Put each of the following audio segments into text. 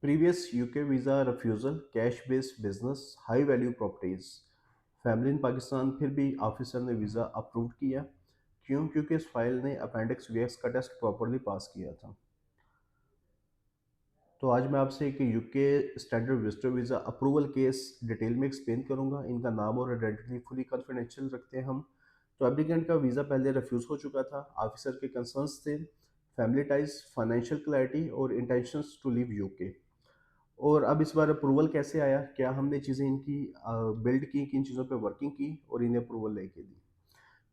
Previous UK visa refusal, cash based business, high value properties. Family in Pakistan, फिर भी officer ने visa approve किया। क्यों? क्योंकि इस फाइल ने अपेंडिक्स वीएक्स का टेस्ट प्रॉपरली पास किया था। तो आज मैं आपसे एक UK standard visitor visa approval case detail में एक्सप्लेन करूंगा। इनका नाम और आइडेंटिटी फुली कॉन्फिडेंशियल रखते हैं हम। तो एप्लीकेंट का वीज़ा पहले रिफ्यूज़ हो चुका था। ऑफिसर के कंसर्न्स थे फैमिली टाइज, फाइनेंशियल क्लैरिटी और इंटेंशंस टू लीव यूके। और अब इस बार अप्रूवल कैसे आया? क्या हमने चीज़ें इनकी बिल्ड की, किन चीज़ों पे वर्किंग की और इन्हें अप्रूवल लेके दी।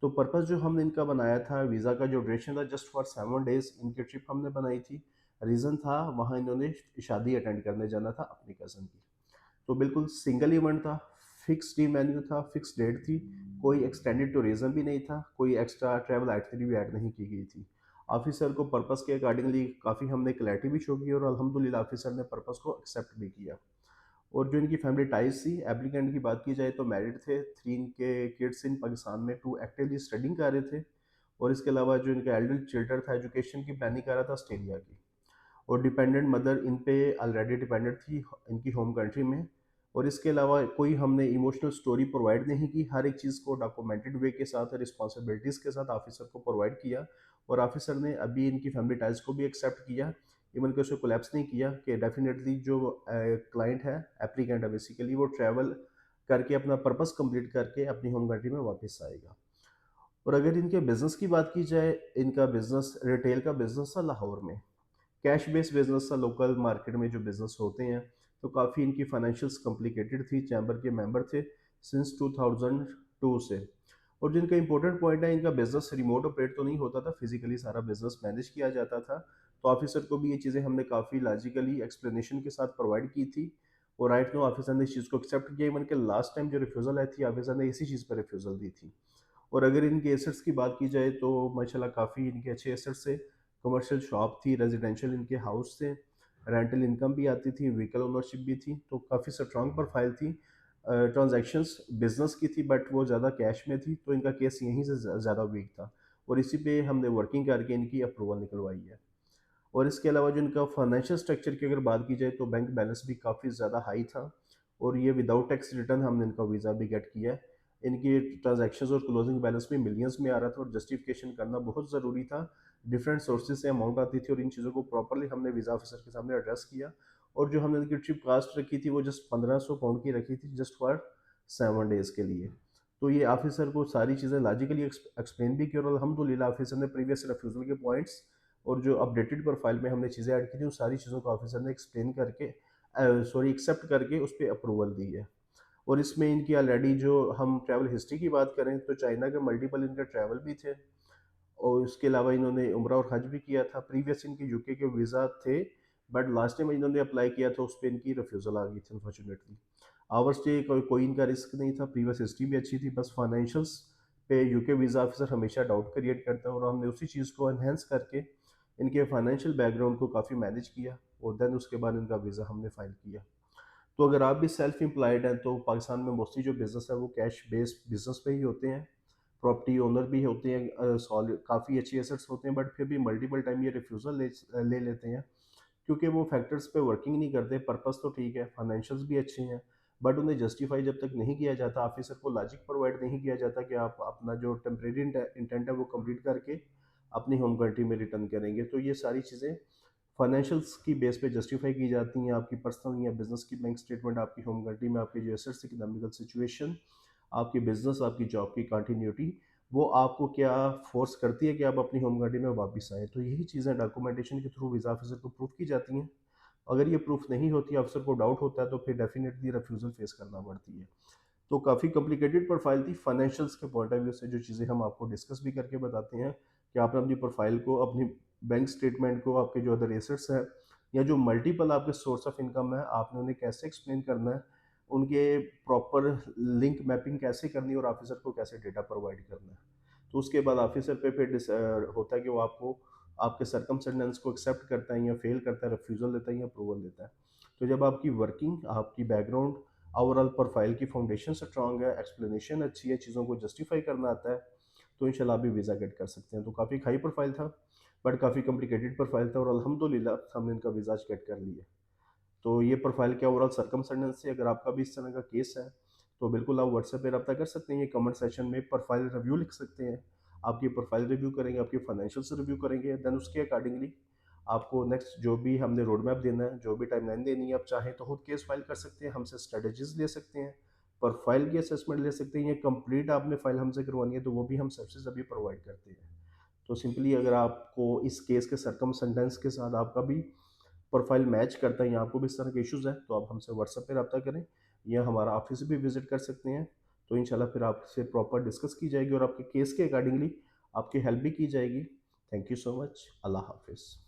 तो पर्पस जो हमने इनका बनाया था, वीज़ा का जो ड्यूरेशन था जस्ट फॉर 7 डेज इनकी ट्रिप हमने बनाई थी। रीज़न था वहाँ इन्होंने शादी अटेंड करने जाना था अपनी कज़न की। तो बिल्कुल सिंगल इवेंट था, फिक्स डी मेन्यू था, फिक्स डेट थी, कोई एक्सटेंडेड टूरिज्म भी नहीं था, कोई एक्स्ट्रा ट्रैवल आइटनरी भी ऐड नहीं की गई थी। ऑफिसर को पर्पस के अकॉर्डिंगली काफ़ी हमने क्लैरिटी भी शो की और अल्हम्दुलिल्लाह ऑफिसर ने पर्पस को एक्सेप्ट भी किया। और जो इनकी फैमिली टाइज थी, एप्लीकेंट की बात की जाए तो मैरिड थे, 3 इनके किड्स इन पाकिस्तान में, 2 एक्टिवली स्टडिंग कर रहे थे और इसके अलावा जो इनका एल्डर चिल्ड्रन था एजुकेशन की प्लानिंग कर रहा था ऑस्ट्रेलिया की। और डिपेंडेंट मदर इन पे ऑलरेडी डिपेंडेंट थी इनकी होम कंट्री में। और इसके अलावा कोई हमने इमोशनल स्टोरी प्रोवाइड नहीं की, हर एक चीज़ को डॉक्यूमेंटेड वे के साथ रिस्पॉन्सिबिलिटीज़ के साथ ऑफिसर को प्रोवाइड किया। और ऑफिसर ने अभी इनकी फैमिली टाइज को भी एक्सेप्ट किया। इवन कि उसे कोलैप्स नहीं किया कि डेफिनेटली जो क्लाइंट है, एप्लीकेंट है बेसिकली, वो ट्रैवल करके अपना पर्पस कंप्लीट करके अपनी होम कंट्री में वापस आएगा। और अगर इनके बिजनेस की बात की जाए, इनका बिजनेस रिटेल का बिजनेस था लाहौर में। कैश बेस्ड बिजनेस था, लोकल मार्केट में जो बिजनेस होते हैं। तो काफ़ी इनकी फाइनेंशियल्स कॉम्प्लिकेटेड थी, चैम्बर के मेंबर थे सिंस 2002 से। और जिनका इंपॉर्टेंट पॉइंट है, इनका बिजनेस रिमोट ऑपरेट तो नहीं होता था, फिजिकली सारा बिजनेस मैनेज किया जाता था। तो ऑफिसर को भी ये चीज़ें हमने काफ़ी लॉजिकली एक्सप्लेनेशन के साथ प्रोवाइड की थी। और राइट नो ऑफिसर ने इस चीज़ को एक्सेप्ट किया। इवन के लास्ट टाइम जो रिफ्यूज़ल आई थी, ऑफिसर ने इसी चीज़ पर रिफ्यूज़ल दी थी। और अगर इनके एसेट्स की बात की जाए तो माशाल्लाह काफ़ी इनके अच्छे एसेट्स थे। कमर्शियल शॉप थी, रेजिडेंशियल इनके हाउस थे, रेंटल इनकम भी आती थी, व्हीकल ओनरशिप भी थी, तो काफ़ी स्ट्रॉन्ग प्रोफाइल थी। ट्रांजैक्शंस बिजनेस की थी बट वो ज़्यादा कैश में थी, तो इनका केस यहीं से ज़्यादा वीक था। और इसी पे हमने वर्किंग करके इनकी अप्रूवल निकलवाई है। और इसके अलावा जो इनका फाइनेंशियल स्ट्रक्चर की अगर बात की जाए तो बैंक बैलेंस भी काफ़ी ज़्यादा हाई था। और ये विदाउट टैक्स रिटर्न हमने इनका वीज़ा भी गेट किया है। इनकी ट्रांजैक्शंस और क्लोजिंग बैलेंस भी मिलियंस में आ रहा था और जस्टिफिकेशन करना बहुत ज़रूरी था। डिफरेंट सोर्सेज से अमाउंट आती थी और इन चीज़ों को प्रॉपर्ली हमने वीज़ा ऑफिसर के सामने एड्रेस किया। और जो हमने इनकी ट्रिप कास्ट रखी थी वो जस्ट 1500 पाउंड की रखी थी, जस्ट फॉर 7 डेज़ के लिए। तो ये ऑफिसर को सारी चीज़ें लॉजिकली एक्सप्लेन भी की और अल्हम्दुलिल्लाह ऑफिसर ने प्रीवियस रिफ्यूज़ल के पॉइंट्स और जो अपडेटेड प्रोफाइल में हमने चीज़ें ऐड की थी, उन सारी चीज़ों को ऑफिसर ने एक्सप्लेन करके सॉरी एक्सेप्ट करके उस पे अप्रूवल दी है। और इसमें इनकी ऑलरेडी जो हम ट्रैवल हिस्ट्री की बात करें तो चाइना के मल्टीपल इनके ट्रैवल भी थे। और उसके अलावा इन्होंने उम्रा और हज भी किया था। प्रीवियस इनके यूके के वीज़ा थे बट लास्ट टाइम इन्होंने अप्लाई किया था, उस पर इनकी रिफ्यूज़ल आ गई थी अनफॉर्चुनेटली। आवर स्टे कोई इनका रिस्क नहीं था, प्रीवियस हिस्ट्री भी अच्छी थी, बस फाइनेंशियल्स पे यूके वीज़ा ऑफिसर हमेशा डाउट क्रिएट करता है और हमने उसी चीज़ को एनहेंस करके इनके फाइनेंशियल बैकग्राउंड को काफ़ी मैनेज किया और देन उसके बाद इनका वीज़ा हमने फाइल किया। तो अगर आप भी सेल्फ एम्प्लॉयड हैं तो पाकिस्तान में मोस्टली जो बिज़नेस है वो कैश बेस्ड बिज़नेस पे ही होते हैं। प्रॉपर्टी ओनर भी होते हैं, सॉलिड काफ़ी अच्छी एसेट्स होते हैं बट फिर भी मल्टीपल टाइम ये रिफ्यूज़ल ले लेते हैं क्योंकि वो फैक्टर्स पे वर्किंग नहीं करते। पर्पस तो ठीक है, फाइनेंशियल्स भी अच्छे हैं, बट उन्हें जस्टिफाई जब तक नहीं किया जाता, ऑफिसर को लॉजिक प्रोवाइड नहीं किया जाता कि आप अपना जो टेम्परेरी इंटेंट है वो कंप्लीट करके अपनी होम कंट्री में रिटर्न करेंगे। तो ये सारी चीज़ें फाइनेंशियल्स की बेस पे जस्टिफाई की जाती हैं। आपकी पर्सनल या बिजनेस की बैंक स्टेटमेंट, आपकी होम कंट्री में आपके जो एसेट्स, इकोनॉमिकल सिचुएशन, आपकी बिजनेस, आपकी जॉब की कंटिन्यूटी, वो आपको क्या फोर्स करती है कि आप अपनी होम कंट्री में वापस आएँ। तो यही चीज़ें डॉक्यूमेंटेशन के थ्रू वीज़ा ऑफिसर को प्रूफ की जाती हैं। अगर ये प्रूफ नहीं होती, अफसर को डाउट होता है, तो फिर डेफिनेटली रिफ्यूज़ल फेस करना पड़ती है। तो काफ़ी कॉम्प्लिकेटेड प्रोफाइल थी। फाइनेंशियल्स के पॉइंट ऑफ व्यू से जो चीज़ें हम आपको डिस्कस भी करके बताते हैं कि आपने अपनी प्रोफाइल को, अपनी बैंक स्टेटमेंट को, आपके जो अदर एसेट्स हैं या जो मल्टीपल आपके सोर्स ऑफ इनकम है, आपने उन्हें कैसे एक्सप्लेन करना है, उनके प्रॉपर लिंक मैपिंग कैसे करनी है और ऑफिसर को कैसे डेटा प्रोवाइड करना है। तो उसके बाद ऑफिसर पे फिर होता है कि वो आपको आपके सरकमस्टेंसेस को एक्सेप्ट करता है या फेल करता है, रिफ्यूज़ल देता है या अप्रूवल देता है। तो जब आपकी वर्किंग, आपकी बैकग्राउंड, ओवरऑल प्रोफाइल की फाउंडेशन स्ट्रांग है, एक्सप्लेनेशन अच्छी है, चीज़ों को जस्टिफाई करना आता है, तो इंशाल्लाह आप भी वीज़ा गेट कर सकते हैं। तो काफ़ी हाई प्रोफाइल था बट काफ़ी कॉम्प्लिकेटेड प्रोफाइल था और अल्हम्दुलिल्लाह हमने इनका वीज़ा आज गेट कर लिया। तो ये प्रोफाइल के ओवरऑल सर्कमस्टेंसेस है। अगर आपका भी इस तरह का केस है तो बिल्कुल आप व्हाट्सएप पे रब्ता कर सकते हैं। ये कमेंट सेक्शन में प्रोफाइल रिव्यू लिख सकते हैं। आपकी प्रोफाइल रिव्यू करेंगे, आपकी फाइनेंशियल्स रिव्यू करेंगे, देन उसके अकॉर्डिंगली आपको नेक्स्ट जो भी हमने रोड मैप देना है, जो भी टाइमलाइन देनी है, आप चाहें तो खुद केस फाइल कर सकते हैं, हमसे स्ट्रेटजीज ले सकते हैं, प्रोफाइल की असेसमेंट ले सकते हैं। ये कंप्लीट आपने फाइल हमसे करवानी है तो वो भी हम सर्विसेज अभी प्रोवाइड करते हैं। तो सिंपली अगर आपको इस केस के सरकमस्टेंस के साथ आपका भी प्रोफाइल मैच करता है या आपको भी इस तरह के इश्यूज़ हैं तो आप हमसे व्हाट्सएप पे रब्ता करें या हमारा ऑफिस भी विजिट कर सकते हैं। तो इंशाल्लाह फिर आपसे प्रॉपर डिस्कस की जाएगी और आपके केस के अकॉर्डिंगली आपकी हेल्प भी की जाएगी। Thank you so much. अल्लाह हाफिज़।